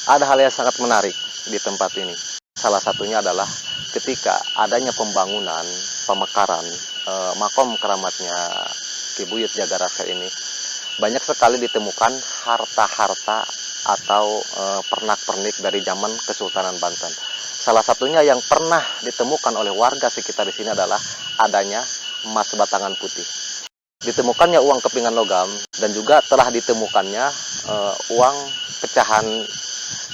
Ada hal yang sangat menarik di tempat ini. Salah satunya adalah ketika adanya pembangunan, pemekaran makom keramatnya Ki Buyut Jagaraksa ini, banyak sekali ditemukan harta-harta atau pernak-pernik dari zaman Kesultanan Banten. Salah satunya yang pernah ditemukan oleh warga sekitar di sini adalah adanya emas batangan putih. Ditemukannya uang kepingan logam dan juga telah ditemukannya uang pecahan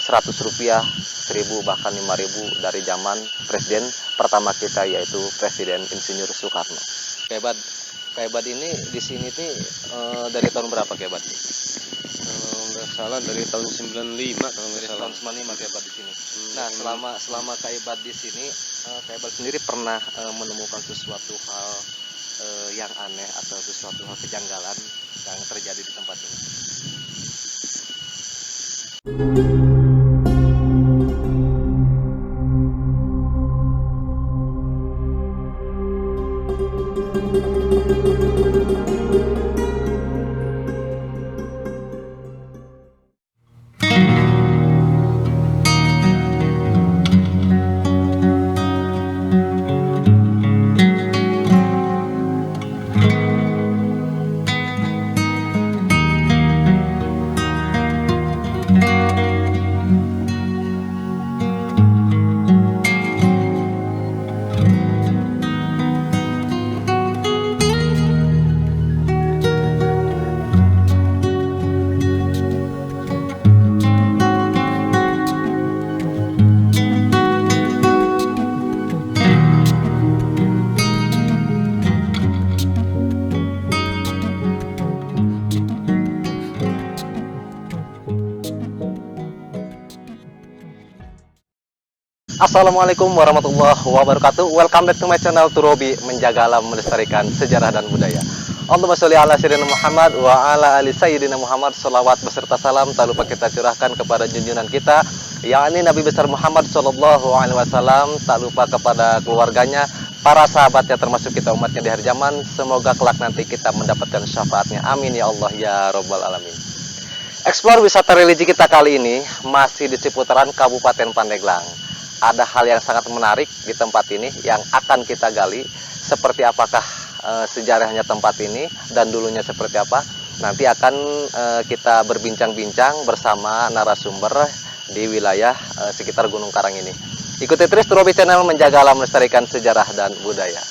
100 rupiah, 1000 bahkan 5000 dari zaman presiden pertama kita, yaitu Presiden Insinyur Soekarno. Kaibat ini di sini dari tahun berapa Kaibat? Kalau nggak salah dari tahun 95 kalau nggak salah. Tahun 95 Kaibat di sini. Nah, selama Kaibat di sini, Kaibat sendiri pernah menemukan sesuatu hal yang aneh atau sesuatu hal kejanggalan yang terjadi di tempat ini? Assalamualaikum warahmatullahi wabarakatuh. Welcome back to my channel Turobi, menjaga alam, melestarikan sejarah dan budaya. Allahumma sholli ala sayyidina Muhammad wa ala ali sayyidina Muhammad. Sholawat beserta salam tak lupa kita curahkan kepada junjungan kita, yakni Nabi besar Muhammad sallallahu alaihi wasallam. Tak lupa kepada keluarganya, para sahabatnya, termasuk kita umatnya di hari zaman. Semoga kelak nanti kita mendapatkan syafaatnya. Amin ya Allah ya rabbal alamin. Explore wisata religi kita kali ini masih di seputaran Kabupaten Pandeglang. Ada hal yang sangat menarik di tempat ini yang akan kita gali. Seperti apakah sejarahnya tempat ini dan dulunya seperti apa. Nanti akan kita berbincang-bincang bersama narasumber di wilayah sekitar Gunung Karang ini. Ikuti terus Turobi Channel, menjaga alam, melestarikan sejarah dan budaya.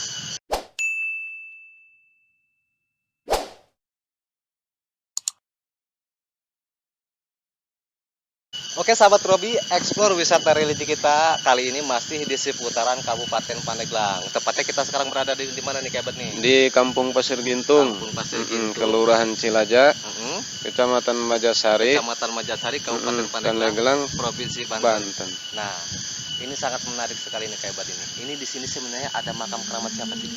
Oke sahabat Robi, explore wisata religi kita kali ini masih di seputaran Kabupaten Pandeglang. Tepatnya kita sekarang berada di mana nih Kaibat nih? Di Kampung Pasir Gintung, Kelurahan Cilaja, Kecamatan Majasari, Kabupaten Pandeglang, Provinsi Banten. Nah, ini sangat menarik sekali nih Kaibat ini. Ini di sini sebenarnya ada makam keramat siapa sih?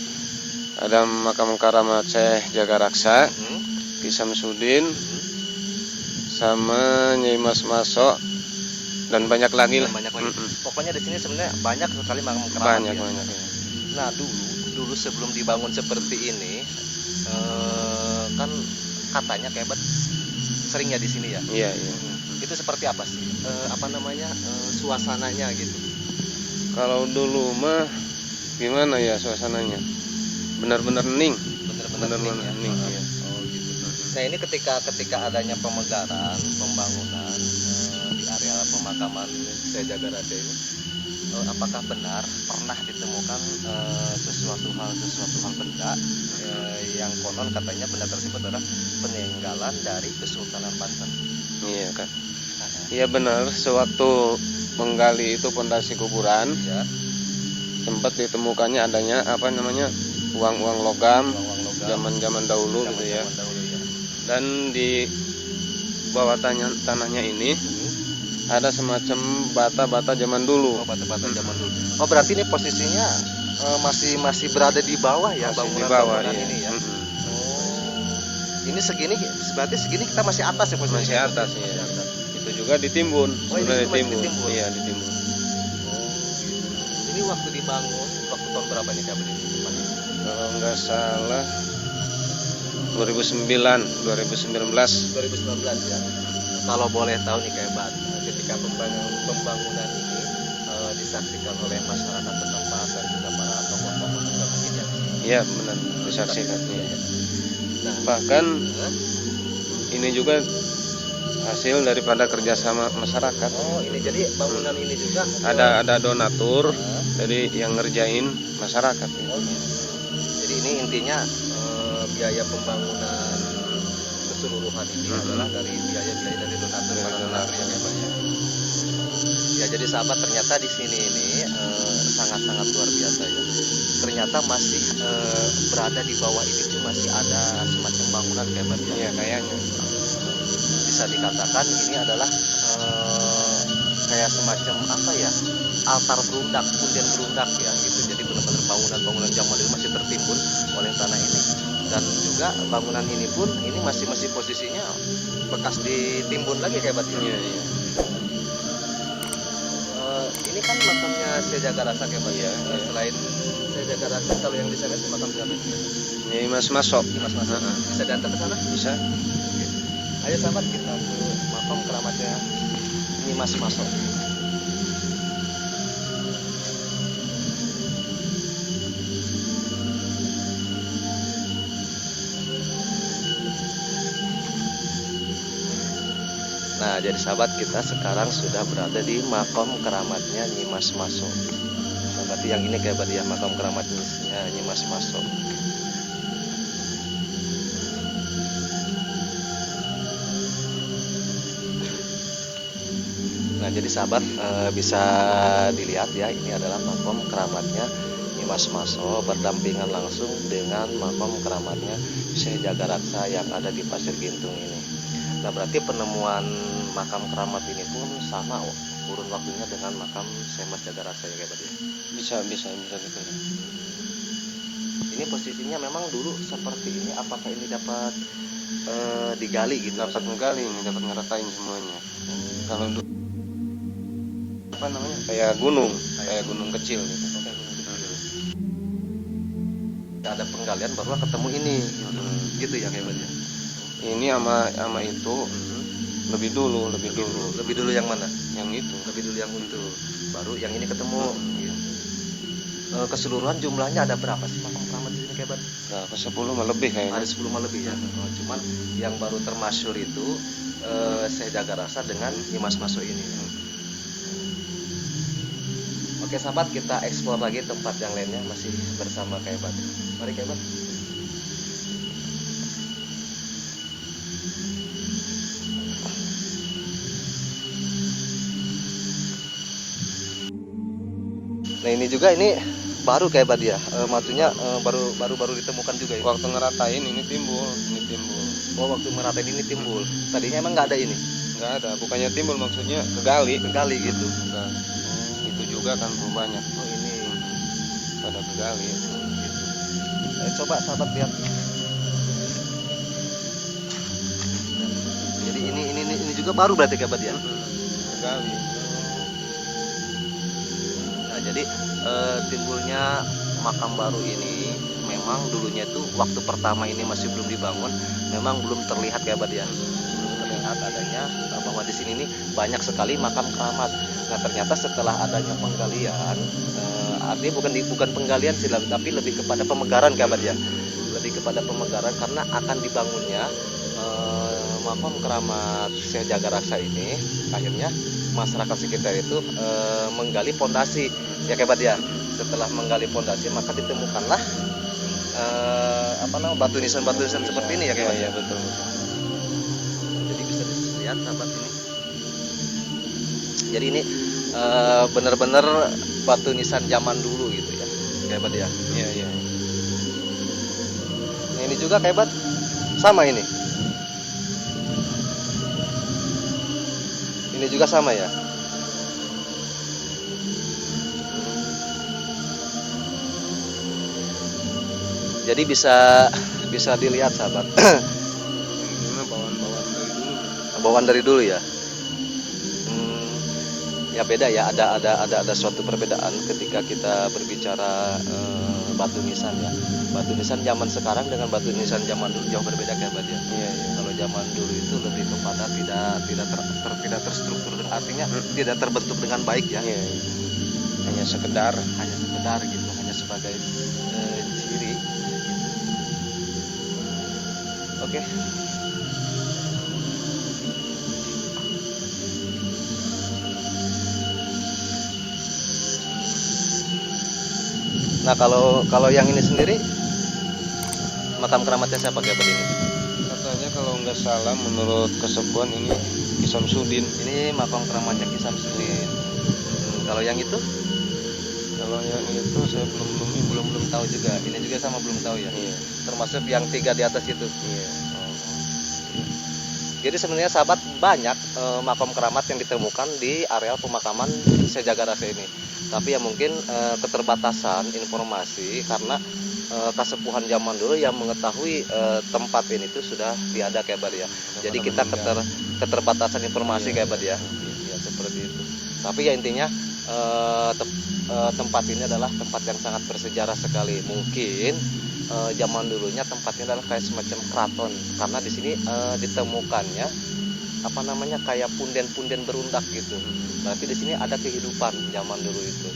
ada makam keramat Syekh Jagaraksa, Ki Samsudin, sama Nyai Mas Masok, dan banyak lagi lah. Pokoknya di sini sebenarnya banyak sekali makam keramat. Banyak ya. Nah dulu sebelum dibangun seperti ini, kan katanya Kaibat seringnya di sini ya. Iya. Itu seperti apa sih? Suasananya gitu. Kalau dulu mah gimana ya suasananya? Benar-benar hening. Benar-benar hening. Iya. Nah ini ketika adanya pemekaran, pembangunan di area pemakaman Syekh Jagaraksa ini, apakah benar pernah ditemukan sesuatu hal benda yang konon katanya benda tersebut adalah peninggalan dari Kesultanan Banten? Iya kan. Iya benar. Sewaktu menggali itu pondasi kuburan, ya, sempat ditemukannya adanya uang-uang logam, zaman dahulu gitu ya. Dan di bawah tanahnya ini ada semacam bata-bata zaman dulu. Bata-bata zaman dulu. Oh berarti ini posisinya masih berada di bawah ya, bangunan ini ya. Ini berarti segini kita masih atas ya posisinya. Masih atas ya. Itu juga ditimbun. Ditimbun. Iya ditimbun. Ini waktu dibangun, waktu tahun berapa nih Kak ini tempatnya? Kalau nggak salah 2019 2019 ya. kalau boleh tahu nih Kak, ketika pembangunan ini disaksikan oleh masyarakat setempat dan juga para tokoh-tokoh juga mungkin ya. Iya benar, disaksikan. Iya. Nah, Bahkan ini juga hasil daripada kerjasama masyarakat. oh ini jadi bangunan ini juga Ada donatur dari yang ngerjain masyarakat. oh, gitu. Jadi ini intinya biaya pembangunan keseluruhan ini adalah dari biaya-biaya dari donatur para donatur yang banyak. Ya jadi sahabat, ternyata di sini ini sangat-sangat luar biasa ya. Ternyata masih berada di bawah ini tuh masih ada semacam bangunan kayak ya. Iya kayaknya. Bisa dikatakan ini adalah kayak semacam apa ya, altar berundak, punden berundak ya gitu. Jadi benar-benar bangunan-bangunan zaman dulu masih tertimbun oleh tanah ini. Dan juga bangunan ini pun ini masih posisinya bekas ditimbun lagi kayak ya. Iya, iya. Ini kan makamnya Syekh Jagarasa kayak Iya, iya. Selain Syekh Jagarasa, kalau yang di sana itu makam siapa? Ini Mas Masok. Mas bisa diantar ke sana? Bisa. Ayo sahabat, kita ke makam keramatnya Nyimas Masok. Nah, jadi sahabat, kita sekarang sudah berada di makam keramatnya Nyimas Masok. Nah, berarti yang ini kayak ya, makam keramatnya Nyimas Masok. Nah, jadi sahabat bisa dilihat ya, ini adalah makam keramatnya Nyimas Masok berdampingan langsung dengan makam keramatnya Syekh Jagaraksa yang ada di Pasir Gintung ini. Nah, berarti penemuan makam keramat ini pun sama kurun waktunya dengan makam Syekh Mas Jagaraksa ya kayak ya. Bisa gitu. Ini posisinya memang dulu seperti ini, apakah ini dapat digali gitu? Dapat menggali ini, dapat ngeratain semuanya. Kalau dulu apa namanya? Kayak gunung kecil gitu. Ada penggalian baru ketemu ini, gitu ya kayak ya. Ini sama itu lebih dulu yang mana? Yang itu. Lebih dulu yang itu, baru yang ini ketemu. Gitu. Keseluruhan jumlahnya ada berapa sih makam keramat di sini kayak Berapa? 10 mah lebih kayaknya. Ada 10 mah lebih ya. Cuman yang baru termasyhur itu Syekh Jagarasa dengan Nyimas Masok ini. Oke sahabat, kita eksplor lagi tempat yang lainnya masih bersama Kaibat. Mari Kaibat. Nah ini juga ini baru Kaibat ya, maksudnya baru ditemukan juga ya. Waktu ngeratain ini timbul. Oh, waktu ngeratain ini timbul. Tadinya emang nggak ada ini? Nggak ada, bukannya timbul, maksudnya kegali Gitu. Enggak. Itu juga kan banyak. Oh ini Pada kegali. gitu. Coba sahabat lihat. Jadi ini juga baru berarti Kaibat ya? Kegali. Nah, jadi timbulnya makam baru ini memang dulunya itu waktu pertama ini masih belum dibangun, memang belum terlihat Kaibat ya. Belum terlihat adanya bahwa di sini nih banyak sekali makam keramat. Nah, ternyata setelah adanya penggalian, artinya bukan penggalian sih, tapi lebih kepada pemegaran Kaibat ya. Lebih kepada pemegaran karena akan dibangunnya makam keramat Syekh Jagaraksa ini, akhirnya masyarakat sekitar itu menggali pondasi ya Kaibat ya. Setelah menggali pondasi maka ditemukanlah batu nisan seperti ini ya Kaibat. Iya, betul. Jadi bisa dilihat sahabat ini. Jadi ini benar-benar batu nisan zaman dulu gitu ya Kaibat ya. Iya. Nah, ini juga Kaibat sama ini. Ini juga sama ya. Jadi bisa dilihat sahabat. Ini bawaan dari dulu. Bawaan dari dulu ya. Ya beda ya, ada suatu perbedaan ketika kita berbicara batu nisan ya. Batu nisan zaman sekarang dengan batu nisan zaman dulu jauh berbeda kayak Bad ya. Iya, iya. Kalau zaman dulu itu lebih kepada tidak terstruktur, artinya tidak terbentuk dengan baik ya. Iya, iya. Hanya sekedar. Hanya sekedar gitu, hanya sebagai ciri. Oke. Nah kalau yang ini sendiri makam keramatnya siapa kayak begini? Katanya kalau nggak salah menurut kesepuan ini Ki Samsudin. Ini makam keramatnya Ki Samsudin. Kalau yang itu? Kalau yang itu saya Belum tahu juga. Ini juga sama belum tahu ya. Iya. Termasuk yang 3 di atas itu. Iya. Jadi sebenarnya sahabat banyak makam keramat yang ditemukan di areal pemakaman Sejagarasa ini. Tapi ya mungkin keterbatasan informasi karena kasepuhan zaman dulu yang mengetahui tempat ini tuh sudah tiada kayak Bad ya. Jadi kita keterbatasan informasi kayak Bad ya. Ya seperti itu. Tapi ya intinya tempat ini adalah tempat yang sangat bersejarah sekali. Mungkin zaman dulunya tempatnya adalah kayak semacam keraton karena di sini ditemukannya apa namanya kayak punden-punden berundak gitu. Berarti di sini ada kehidupan zaman dulu itu.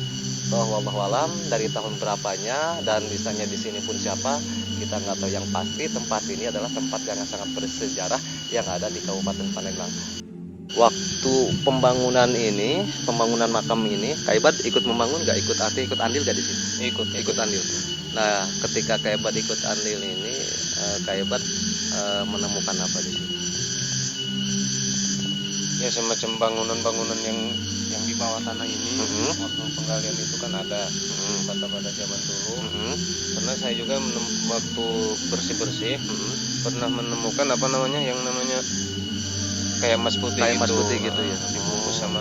Wallahu alam dari tahun berapanya dan misalnya di sini pun siapa kita nggak tahu, yang pasti tempat ini adalah tempat yang sangat bersejarah yang ada di Kabupaten Pandeglang. Waktu pembangunan makam ini, Kak Ibad ikut membangun nggak? Ikut andil nggak di sini? Ikut andil. Nah, ketika Kak Ibad ikut andil ini, Kak Ibad menemukan apa di sini? Ya semacam bangunan-bangunan yang di bawah tanah ini. Waktu penggalian itu kan ada bata-bata zaman dulu. Karena saya juga waktu bersih-bersih pernah menemukan apa namanya yang namanya kayak emas putih gitu ya, dibungkus sama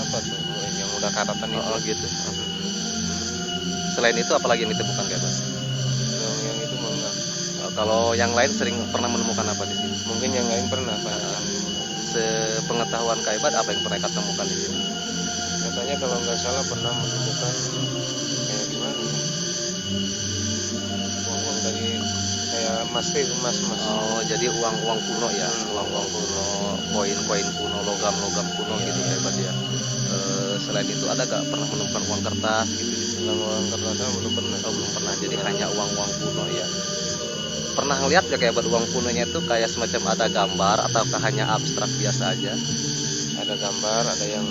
apa tuh yang udah karatan itu. Oh gitu. Selain itu apalagi yang ditemukan Kak Ibad? Yang itu mau enggak? Kalau yang lain sering pernah menemukan apa di sini? Mungkin yang lain pernah Pak. Sepengetahuan Kak Ibad apa yang pernah Kak temukan di sini? Katanya kalau nggak salah pernah menemukan kayak gimana ya? Uang-uang dari kayak emas. Oh, jadi uang kuno ya, uang kuno, koin kuno, logam kuno gitu Kak Ibad ya. Selain itu ada gak pernah menemukan uang kertas gitu? Uang kertasnya belum pernah. Oh, belum pernah. Jadi hanya uang kuno ya. Pernah ngeliat gak kayak uang kunonya itu kayak semacam ada gambar ataukah hanya abstrak biasa aja? Ada gambar, ada yang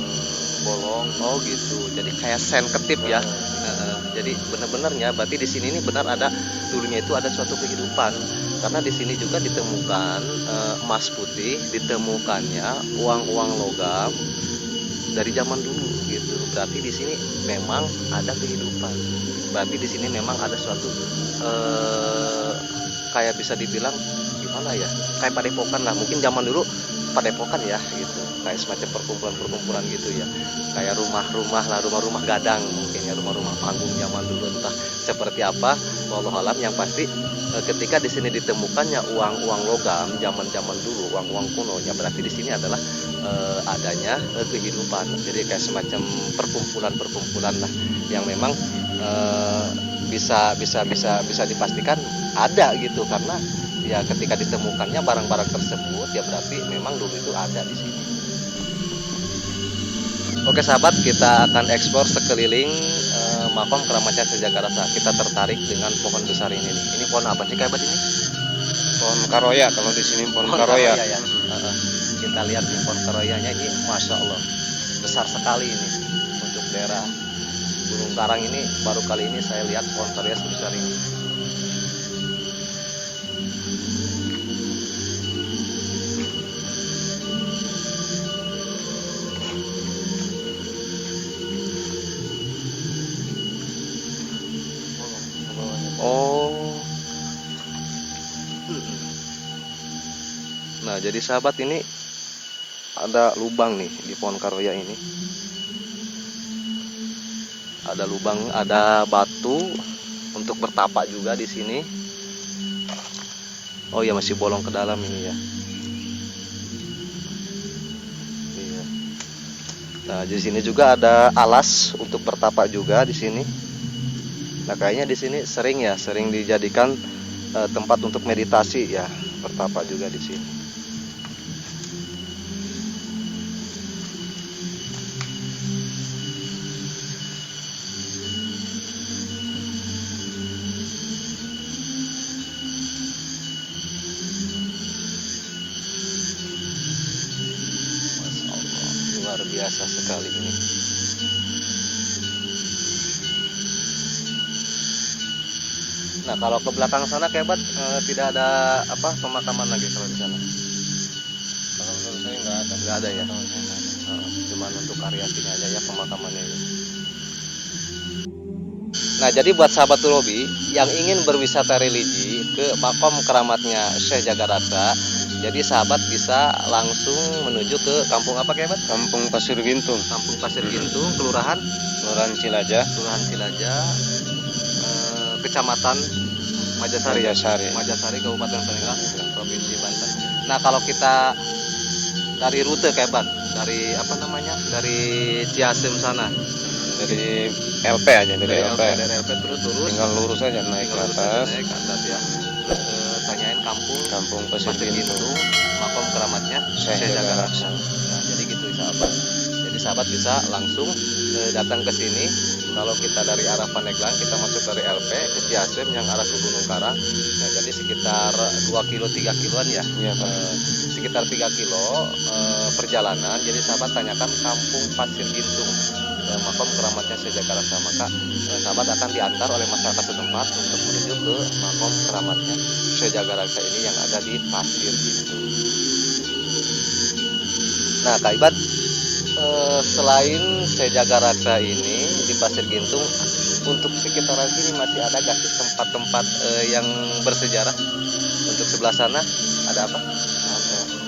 bolong. Oh gitu. Jadi kayak sen ketip ya. Jadi benar-benarnya berarti di sini ini benar ada dulunya itu ada suatu kehidupan. Karena di sini juga ditemukan emas putih, ditemukannya uang logam dari zaman dulu gitu. Berarti di sini memang ada kehidupan. Berarti di sini memang ada suatu kayak bisa dibilang gimana ya? Kayak padepokan lah. Mungkin zaman dulu padepokan ya gitu. Kayak semacam perkumpulan gitu ya. Kayak rumah-rumah gadang mungkin ya, rumah-rumah panggung zaman dulu entah seperti apa. Wallahu alam, yang pasti ketika di sini ditemukannya uang logam zaman dulu, uang kuno ya, berarti di sini adalah adanya kehidupan. Jadi kayak semacam perkumpulan lah yang memang bisa dipastikan ada gitu, karena ya ketika ditemukannya barang-barang tersebut ya berarti memang dulu itu ada di sini. Oke sahabat, kita akan eksplor sekeliling makam keramatnya Sejagarasa. Kita tertarik dengan pohon besar ini nih. Ini pohon apa sih Kak Ibad ini? Pohon karoya, kalau di sini pohon karoya. Ya. Kita lihat nih pohon karoyanya ini, masya Allah besar sekali ini. Untuk daerah Gunung Karang ini baru kali ini saya lihat pohon karoya sebesar ini. Oh. Nah, jadi sahabat, ini ada lubang nih di pohon karoya ini. Ada lubang, ada batu untuk bertapak juga di sini. Oh ya, masih bolong ke dalam ini ya. Iya. Nah, di sini juga ada alas untuk bertapak juga di sini. Nah, kayaknya di sini sering dijadikan tempat untuk meditasi ya, bertapa juga di sini. Masya Allah, luar biasa sekali ini. Nah, kalau ke belakang sana Kebat tidak ada apa pemakaman lagi kalau di sana? Kalau menurut saya nggak ada. Nggak ada ya? Kalau saya nggak ada. Cuman untuk area sini aja ya pemakamannya ini. Nah, jadi buat sahabat Turobi yang ingin berwisata religi ke makom keramatnya Syekh Jagaraksa, jadi sahabat bisa langsung menuju ke kampung apa Kebat? Kampung Pasir Gintung, Kampung Pasir Gintung, Kelurahan Cilaja, Kecamatan Majasari, Majasari. Majasari, Kabupaten Peninggalan, Provinsi Banten. Nah, kalau kita dari rute Kebat, dari apa namanya? Dari Ciasem sana, dari LP aja, dari LP. dari LP terus Tinggal lurus aja naik ke atas. naik ke atas ya. Terus tanyain kampung Pasir Pasir Gintung, Gintung, makom keramatnya Syekh Syekh Jagaraksa. Jagaraksa. Nah, jadi gitu sahabat. Jadi sahabat bisa langsung datang ke sini. Kalau kita dari arah Pandeglang, kita masuk dari LP ke Ciasem yang arah ke Gunung Karang. Nah, jadi sekitar 2 kilo 3 kiloan ya. Iya, Pak. Sekitar 3 kilo perjalanan. Jadi sahabat tanyakan kampung Pasir Gintung, makom keramatnya Syekh Jagaraksa. Maka sahabat akan diantar oleh masyarakat setempat untuk menuju ke makom keramatnya Syekh Jagaraksa ini yang ada di Pasir Gintung. Nah, Kak Ibad, selain Syekh Jagaraksa ini di Pasir Gintung, untuk sekitaran sini masih ada gak sih tempat-tempat yang bersejarah? Untuk sebelah sana ada apa?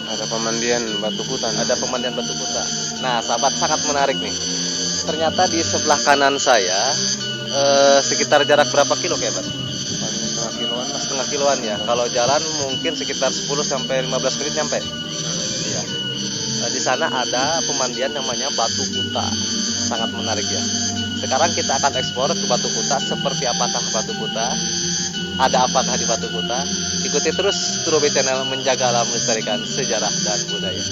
Ada pemandian batu hutan. Ada pemandian batu kuta. Nah, sahabat, sangat menarik nih. Ternyata di sebelah kanan saya sekitar jarak berapa kilo Kebat? Paling setengah kiloan lah. Setengah kiloan ya. Kalau jalan mungkin sekitar 10 sampai 15 menit nyampe. Iya. Di sana ada pemandian namanya Batu Kuta. Sangat menarik ya. Sekarang kita akan eksplor ke Batu Kuta. Seperti apakah Batu Kuta? Ada apakah di Batu Kuta? Ikuti terus Turobi Channel, menjaga alam, melestarikan sejarah dan budaya.